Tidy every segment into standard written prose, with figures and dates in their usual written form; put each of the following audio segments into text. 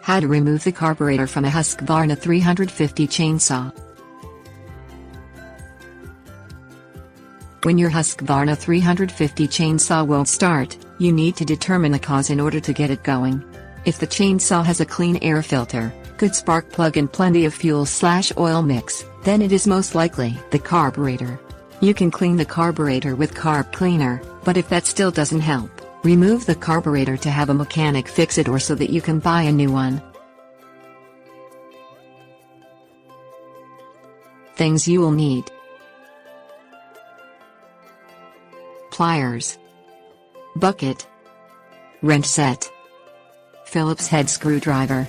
How to remove the carburetor from a Husqvarna 350 chainsaw. When your Husqvarna 350 chainsaw won't start, you need to determine the cause in order to get it going. If the chainsaw has a clean air filter, good spark plug and plenty of fuel/oil mix, then it is most likely the carburetor. You can clean the carburetor with carb cleaner, but if that still doesn't help, remove the carburetor to have a mechanic fix it or so that you can buy a new one. Things you will need: pliers, bucket, wrench set, Phillips head screwdriver.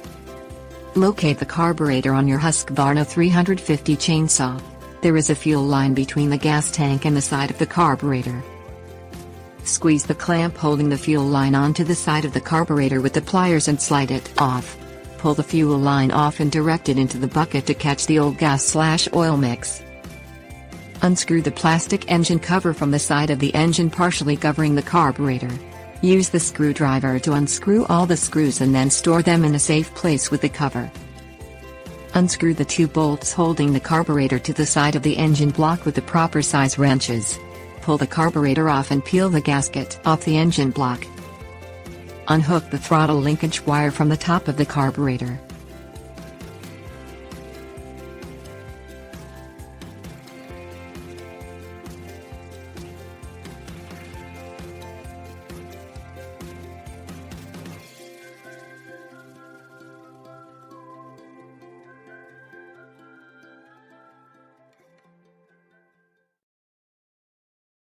Locate the carburetor on your Husqvarna 350 chainsaw. There is a fuel line between the gas tank and the side of the carburetor. Squeeze the clamp holding the fuel line onto the side of the carburetor with the pliers and slide it off. Pull the fuel line off and direct it into the bucket to catch the old gas/oil mix. Unscrew the plastic engine cover from the side of the engine partially covering the carburetor. Use the screwdriver to unscrew all the screws and then store them in a safe place with the cover. Unscrew the two bolts holding the carburetor to the side of the engine block with the proper size wrenches. Pull the carburetor off and peel the gasket off the engine block. Unhook the throttle linkage wire from the top of the carburetor.